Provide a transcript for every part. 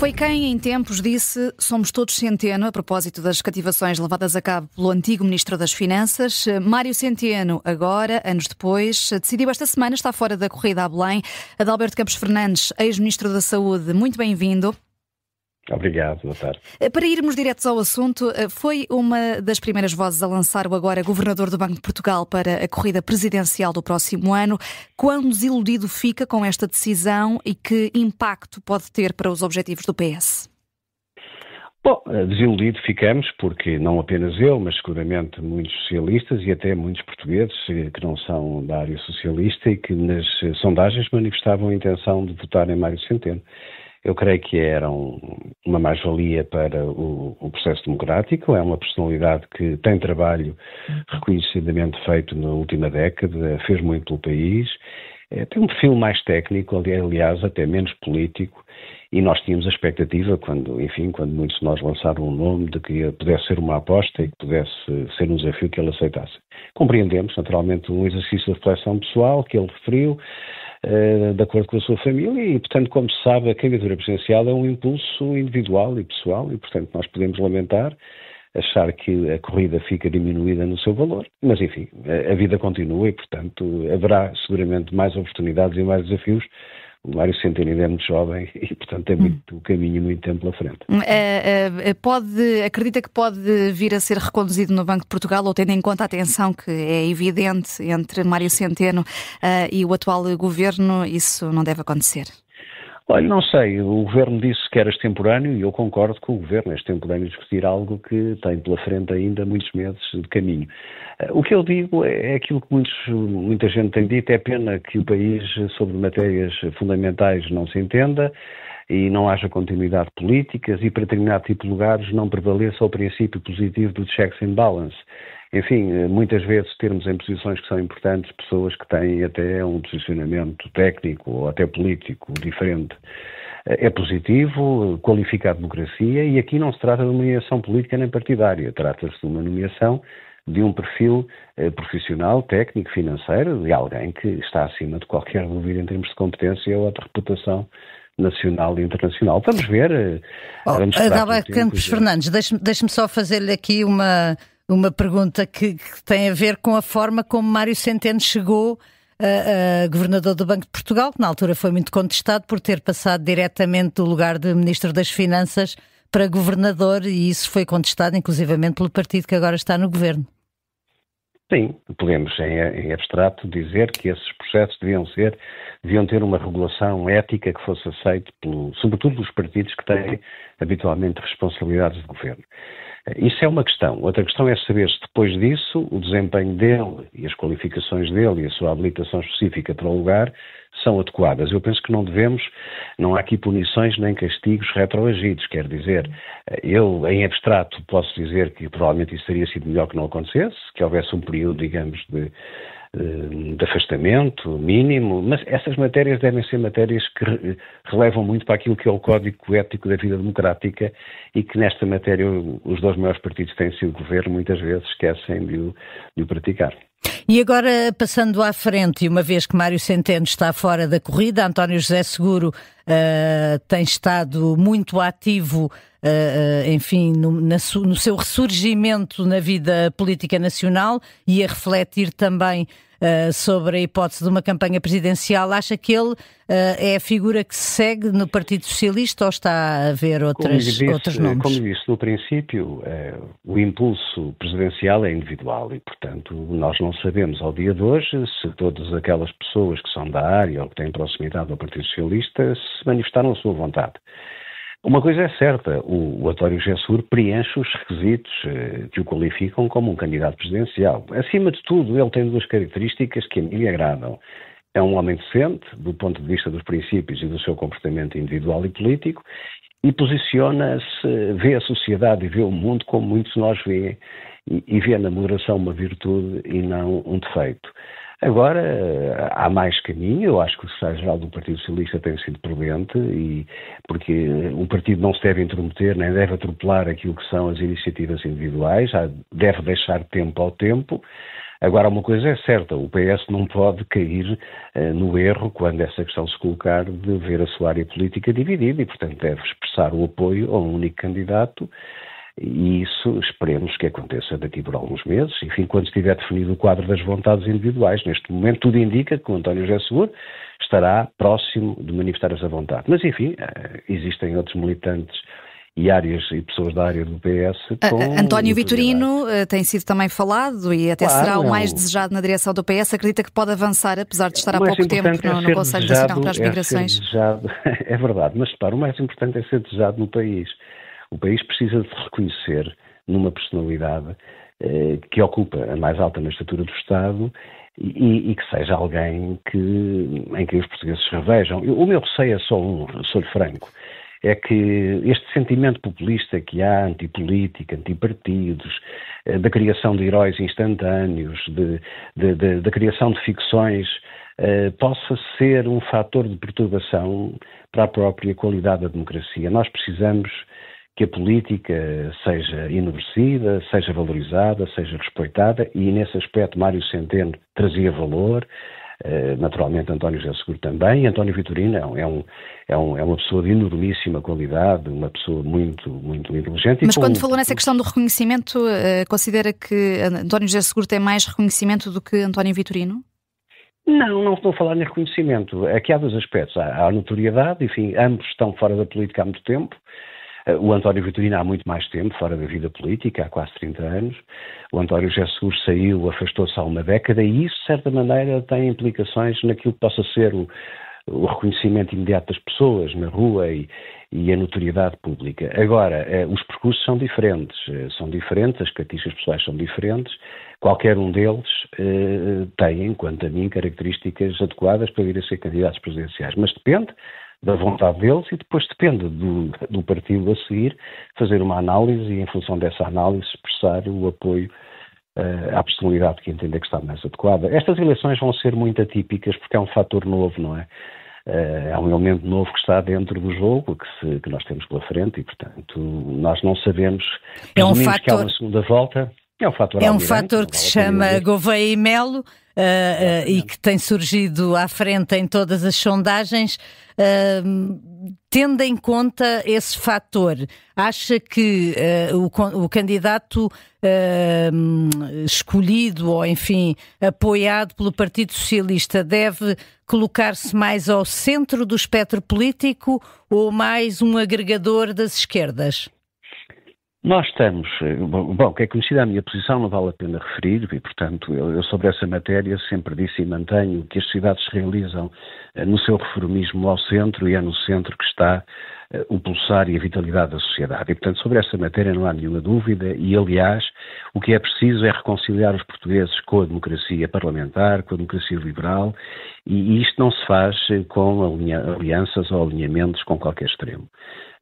Foi quem, em tempos, disse "somos todos Centeno", a propósito das cativações levadas a cabo pelo antigo Ministro das Finanças. Mário Centeno, agora, anos depois, decidiu esta semana estar fora da corrida a Belém. Adalberto Campos Fernandes, ex-Ministro da Saúde, muito bem-vindo. Obrigado, boa tarde. Para irmos diretos ao assunto, foi uma das primeiras vozes a lançar o agora Governador do Banco de Portugal para a corrida presidencial do próximo ano. Quão desiludido fica com esta decisão e que impacto pode ter para os objetivos do PS? Bom, desiludido ficamos porque não apenas eu, mas seguramente muitos socialistas e até muitos portugueses que não são da área socialista e que nas sondagens manifestavam a intenção de votar em Mário Centeno. Eu creio que era uma mais-valia para o processo democrático. É uma personalidade que tem trabalho reconhecidamente feito na última década, fez muito pelo país, tem um perfil mais técnico, aliás, até menos político, e nós tínhamos a expectativa, quando muitos de nós lançaram um nome, de que pudesse ser uma aposta e que pudesse ser um desafio que ele aceitasse. Compreendemos, naturalmente, um exercício de reflexão pessoal que ele referiu, de acordo com a sua família e, portanto, como se sabe, a candidatura presidencial é um impulso individual e pessoal e, portanto, nós podemos lamentar, achar que a corrida fica diminuída no seu valor, mas, enfim, a vida continua e, portanto, haverá seguramente mais oportunidades e mais desafios. O Mário Centeno ainda é muito jovem e, portanto, tem muito caminho e muito tempo pela frente. Acredita que pode vir a ser reconduzido no Banco de Portugal, ou tendo em conta a tensão que é evidente entre Mário Centeno e o atual governo, isso não deve acontecer? Olha, não sei, o Governo disse que era extemporâneo e eu concordo com o Governo, é extemporâneo discutir algo que tem pela frente ainda muitos meses de caminho. O que eu digo é aquilo que muita gente tem dito, é pena que o país sobre matérias fundamentais não se entenda e não haja continuidade de políticas e para determinado tipo de lugares não prevaleça o princípio positivo do checks and balance. Enfim, muitas vezes termos em posições que são importantes pessoas que têm até um posicionamento técnico ou até político diferente. É positivo, qualifica a democracia e aqui não se trata de uma nomeação política nem partidária, trata-se de uma nomeação de um perfil profissional, técnico, financeiro, de alguém que está acima de qualquer dúvida em termos de competência ou de reputação nacional e internacional. Vamos ver. Adalberto Campos Fernandes, deixe-me só fazer-lhe aqui uma pergunta que tem a ver com a forma como Mário Centeno chegou a governador do Banco de Portugal, que na altura foi muito contestado por ter passado diretamente do lugar de Ministro das Finanças para governador, e isso foi contestado inclusivamente pelo partido que agora está no governo. Sim, podemos em abstrato dizer que esses processos deviam ter uma regulação ética que fosse aceita sobretudo pelos partidos que têm habitualmente responsabilidades de governo. Isso é uma questão. Outra questão é saber se depois disso o desempenho dele e as qualificações dele e a sua habilitação específica para o lugar são adequadas. Eu penso que não há aqui punições nem castigos retroagidos. Quer dizer, eu em abstrato posso dizer que provavelmente isso teria sido melhor que não acontecesse, que houvesse um período, digamos, de afastamento mínimo, mas essas matérias devem ser matérias que relevam muito para aquilo que é o código ético da vida democrática e que nesta matéria os dois maiores partidos que têm sido governo muitas vezes esquecem de o praticar. E agora, passando à frente, e uma vez que Mário Centeno está fora da corrida, António José Seguro tem estado muito ativo, no seu ressurgimento na vida política nacional e a refletir também sobre a hipótese de uma campanha presidencial. Acha que ele é a figura que se segue no Partido Socialista ou está a haver outros nomes? Como disse no princípio, o impulso presidencial é individual e, portanto, nós não sabemos ao dia de hoje se todas aquelas pessoas que são da área ou que têm proximidade ao Partido Socialista se manifestaram a sua vontade. Uma coisa é certa, o António José Seguro preenche os requisitos que o qualificam como um candidato presidencial. Acima de tudo, ele tem duas características que a mim lhe agradam. É um homem decente, do ponto de vista dos princípios e do seu comportamento individual e político, e posiciona-se, vê a sociedade e vê o mundo como muitos de nós vê, e vê na moderação uma virtude e não um defeito. Agora, há mais caminho. Eu acho que o secretário-geral do Partido Socialista tem sido prudente, porque o partido não se deve intrometer, nem deve atropelar aquilo que são as iniciativas individuais, deve deixar tempo ao tempo. Agora, uma coisa é certa, o PS não pode cair no erro, quando essa questão se colocar, de ver a sua área política dividida e, portanto, deve expressar o apoio a um único candidato. E isso esperemos que aconteça daqui por alguns meses, enfim, quando estiver definido o quadro das vontades individuais. Neste momento tudo indica que o António José Seguro estará próximo de manifestar essa vontade. Mas, enfim, existem outros militantes e áreas e pessoas da área do PS com António Vitorino tem sido também falado e até será o mais desejado na direção do PS. Acredita que pode avançar, apesar de estar há pouco tempo no Conselho Nacional para as Migrações? É verdade, mas repara, o mais importante é ser desejado no país. O país precisa de se reconhecer numa personalidade que ocupa a mais alta magistratura do Estado e que seja alguém em quem os portugueses se revejam. O meu receio é só sou-lhe franco, é que este sentimento populista que há, antipolítica, antipartidos, da criação de heróis instantâneos, da criação de ficções, possa ser um fator de perturbação para a própria qualidade da democracia. Nós precisamos que a política seja enobrecida, seja valorizada, seja respeitada, e nesse aspecto Mário Centeno trazia valor, naturalmente António José Seguro também, e António Vitorino é uma pessoa de enormíssima qualidade, uma pessoa muito, muito inteligente. Mas quando falou nessa questão do reconhecimento, considera que António José Seguro tem mais reconhecimento do que António Vitorino? Não estou a falar em reconhecimento. Aqui há dois aspectos. Há a notoriedade, enfim, ambos estão fora da política há muito tempo. O António Vitorino há muito mais tempo fora da vida política, há quase 30 anos. O António José Seguro saiu, afastou-se há uma década e isso, de certa maneira, tem implicações naquilo que possa ser o reconhecimento imediato das pessoas na rua e a notoriedade pública. Agora, os percursos são diferentes, as características pessoais são diferentes. Qualquer um deles tem, quanto a mim, características adequadas para vir a ser candidatos presidenciais, mas depende da vontade deles e depois depende do partido a seguir fazer uma análise e, em função dessa análise, expressar o apoio à personalidade que entender que está mais adequada. Estas eleições vão ser muito atípicas porque é um fator novo, não é? É um elemento novo que está dentro do jogo, que nós temos pela frente e, portanto, nós não sabemos. Que há uma segunda volta. É um fator que se chama Gouveia e Melo e que tem surgido à frente em todas as sondagens. Tendo em conta esse fator, acha que o candidato escolhido ou, enfim, apoiado pelo Partido Socialista deve colocar-se mais ao centro do espectro político ou mais um agregador das esquerdas? Nós estamos, que é conhecida a minha posição, não vale a pena referir, e portanto eu sobre essa matéria sempre disse e mantenho que as sociedades se realizam no seu reformismo ao centro e é no centro que está o pulsar e a vitalidade da sociedade. E portanto sobre essa matéria não há nenhuma dúvida e aliás o que é preciso é reconciliar os portugueses com a democracia parlamentar, com a democracia liberal e isto não se faz com alianças ou alinhamentos com qualquer extremo.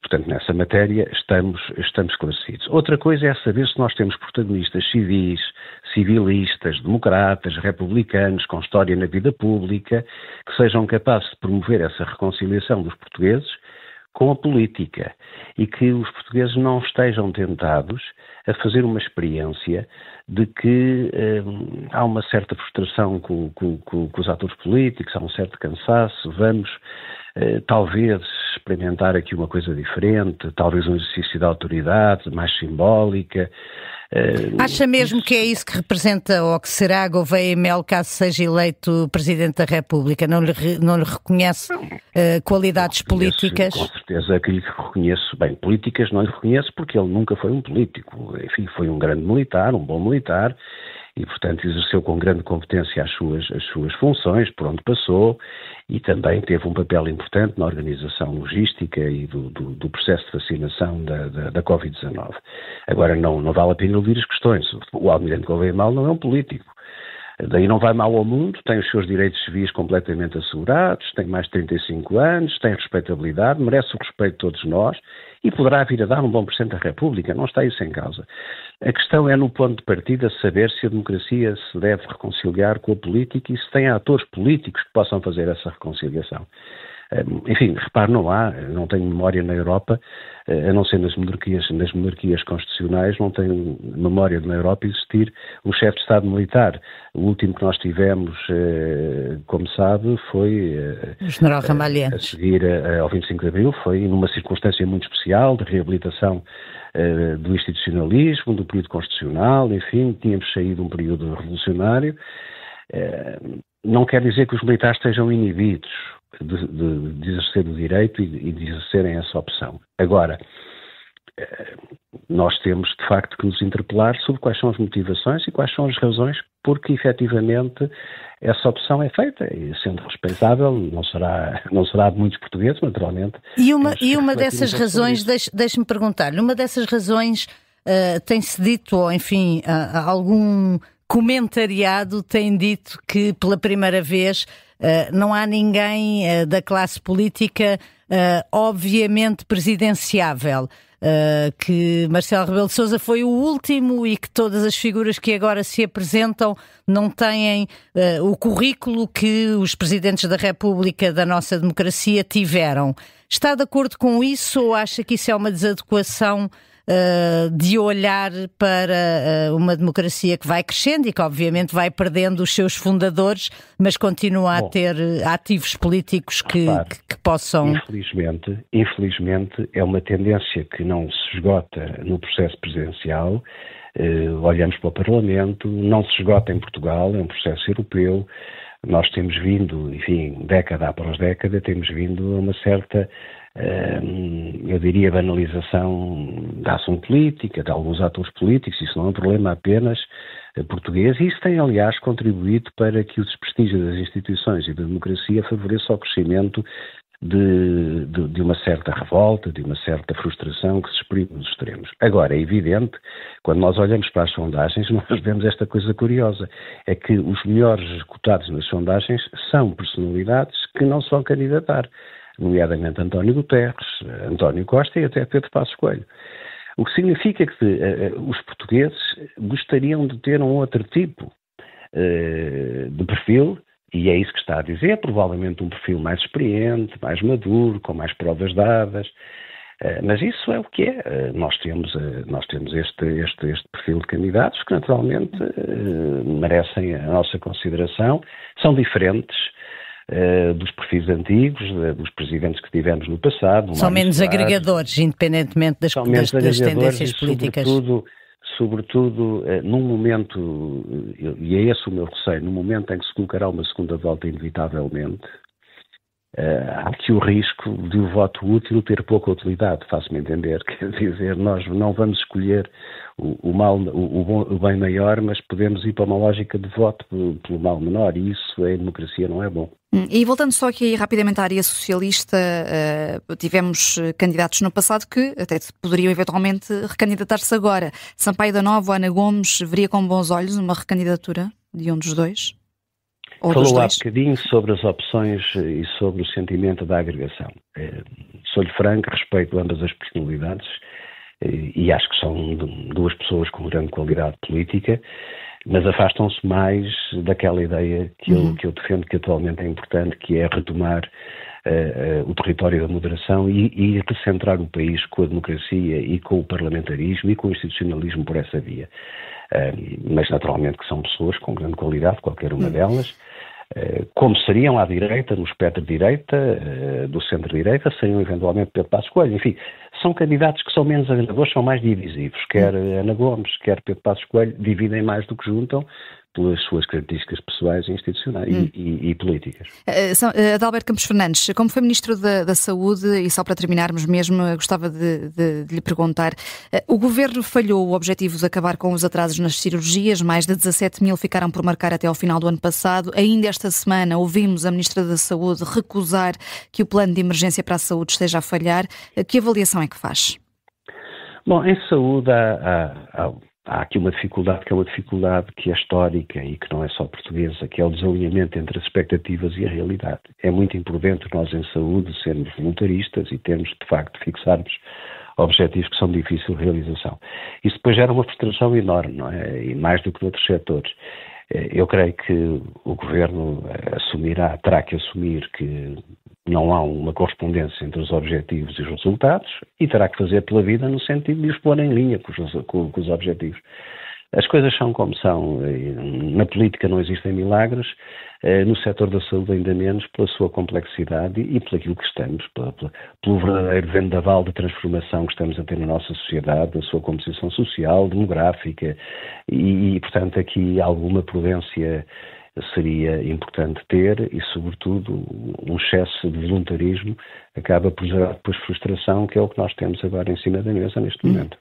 Portanto, nessa matéria estamos esclarecidos. Outra coisa é saber se nós temos protagonistas civis, civilistas, democratas, republicanos, com história na vida pública, que sejam capazes de promover essa reconciliação dos portugueses com a política e que os portugueses não estejam tentados a fazer uma experiência de que há uma certa frustração com os atores políticos, há um certo cansaço, vamos talvez experimentar aqui uma coisa diferente, talvez um exercício de autoridade mais simbólica. Acha mesmo que é isso que representa ou que será Gouveia e Melo caso seja eleito Presidente da República? Não lhe reconhece qualidades políticas? Com certeza que lhe reconheço. Bem, políticas não lhe reconheço porque ele nunca foi um político. Enfim, foi um grande militar, um bom militar e, portanto, exerceu com grande competência as suas funções, por onde passou, e também teve um papel importante na organização logística e do processo de vacinação da Covid-19. Agora, não vale a pena ouvir as questões. O Almirante Gouveia Melo não é um político. Daí não vai mal ao mundo, tem os seus direitos civis completamente assegurados, tem mais de 35 anos, tem respeitabilidade, merece o respeito de todos nós e poderá vir a dar um bom Presidente da República, não está isso em causa. A questão é no ponto de partida saber se a democracia se deve reconciliar com a política e se tem atores políticos que possam fazer essa reconciliação. Enfim, repare, não tenho memória na Europa, a não ser nas monarquias constitucionais, não tenho memória de na Europa existir um chefe de Estado militar. O último que nós tivemos, como sabe, foi o general Ramalhientes. A seguir ao 25 de Abril, foi numa circunstância muito especial de reabilitação do institucionalismo, do período constitucional, enfim, tínhamos saído de um período revolucionário. Não quer dizer que os militares estejam inibidos de exercer o direito e de exercerem essa opção. Agora, nós temos de facto que nos interpelar sobre quais são as motivações e quais são as razões porque efetivamente essa opção é feita, e sendo respeitável, não será de muitos portugueses, naturalmente. E uma dessas razões, deixe-me perguntar-lhe, uma dessas razões tem-se dito, ou enfim, algum comentariado tem dito que pela primeira vez não há ninguém da classe política obviamente presidenciável, que Marcelo Rebelo de Sousa foi o último e que todas as figuras que agora se apresentam não têm o currículo que os presidentes da República da nossa democracia tiveram. Está de acordo com isso ou acha que isso é uma desadequação de olhar para uma democracia que vai crescendo e que obviamente vai perdendo os seus fundadores, mas continua a ter ativos políticos que possam... Infelizmente é uma tendência que não se esgota no processo presidencial. Olhamos para o Parlamento, não se esgota em Portugal, é um processo europeu. Nós temos vindo, enfim, década após década, temos vindo a uma certa... eu diria, banalização da ação política, de alguns atores políticos. Isso não é um problema apenas português, e isso tem, aliás, contribuído para que o desprestígio das instituições e da democracia favoreça o crescimento de uma certa revolta, de uma certa frustração que se exprime nos extremos. Agora, é evidente, quando nós olhamos para as sondagens, nós vemos esta coisa curiosa, é que os melhores cotados nas sondagens são personalidades que não se vão candidatar, nomeadamente António Guterres, António Costa e até Pedro Passos Coelho. O que significa que os portugueses gostariam de ter um outro tipo de perfil, e é isso que está a dizer, provavelmente um perfil mais experiente, mais maduro, com mais provas dadas, mas isso é o que é. Nós temos este perfil de candidatos que naturalmente merecem a nossa consideração, são diferentes dos perfis antigos, dos presidentes que tivemos no passado. São menos agregadores, independentemente das tendências políticas. Sobretudo num momento, e é esse o meu receio, no momento em que se colocará uma segunda volta inevitavelmente, há aqui o risco de o voto útil ter pouca utilidade, faço-me entender, quer dizer, nós não vamos escolher o bem maior, mas podemos ir para uma lógica de voto pelo mal menor, e isso em democracia não é bom. E voltando só aqui rapidamente à área socialista, tivemos candidatos no passado que até poderiam eventualmente recandidatar-se agora. Sampaio da Nova ou Ana Gomes, veria com bons olhos uma recandidatura de um dos dois? Falou há bocadinho sobre as opções e sobre o sentimento da agregação. Sou-lhe franco, respeito ambas as personalidades e acho que são duas pessoas com grande qualidade política, mas afastam-se mais daquela ideia que eu defendo, que atualmente é importante, que é retomar o território da moderação e recentrar o país com a democracia e com o parlamentarismo e com o institucionalismo por essa via. Mas naturalmente que são pessoas com grande qualidade, qualquer uma delas, como seriam à direita, no espectro de direita, do centro-direita, seriam eventualmente Pedro Passos Coelho. Enfim, são candidatos que são menos agregadores, são mais divisivos. Quer Ana Gomes, quer Pedro Passos Coelho, dividem mais do que juntam pelas suas características pessoais e institucionais e políticas. Adalberto Campos Fernandes, como foi Ministro da Saúde, e só para terminarmos mesmo, gostava de lhe perguntar, o Governo falhou o objetivo de acabar com os atrasos nas cirurgias, mais de 17 mil ficaram por marcar até ao final do ano passado. Ainda esta semana ouvimos a Ministra da Saúde recusar que o plano de emergência para a saúde esteja a falhar. Que avaliação é que faz? Bom, em saúde há aqui uma dificuldade que é uma dificuldade que é histórica e que não é só portuguesa, que é o desalinhamento entre as expectativas e a realidade. É muito imprudente nós em saúde sermos voluntaristas e termos de facto fixarmos objetivos que são de difícil realização. Isso depois gera uma frustração enorme, não é? E mais do que noutros setores. Eu creio que o Governo terá que assumir que não há uma correspondência entre os objetivos e os resultados e terá que fazer pela vida no sentido de os pôr em linha com os objetivos. As coisas são como são. Na política não existem milagres, no setor da saúde ainda menos, pela sua complexidade e pelo aquilo que estamos, pelo verdadeiro vendaval de transformação que estamos a ter na nossa sociedade, da sua composição social, demográfica e portanto, aqui alguma prudência seria importante ter e, sobretudo, um excesso de voluntarismo acaba por gerar depois frustração, que é o que nós temos agora em cima da mesa neste momento.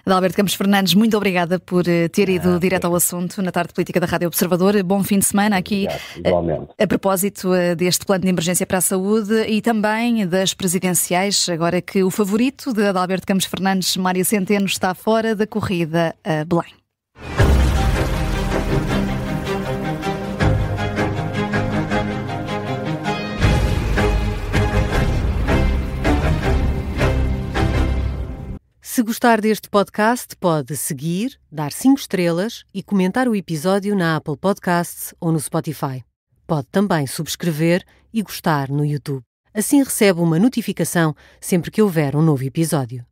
Adalberto Campos Fernandes, muito obrigada por ter ido direto ao assunto na tarde política da Rádio Observador. Bom fim de semana aqui. Igualmente. A propósito deste plano de emergência para a saúde e também das presidenciais, agora que o favorito de Adalberto Campos Fernandes, Mário Centeno, está fora da corrida a Belém. Se gostar deste podcast, pode seguir, dar 5 estrelas e comentar o episódio na Apple Podcasts ou no Spotify. Pode também subscrever e gostar no YouTube. Assim recebe uma notificação sempre que houver um novo episódio.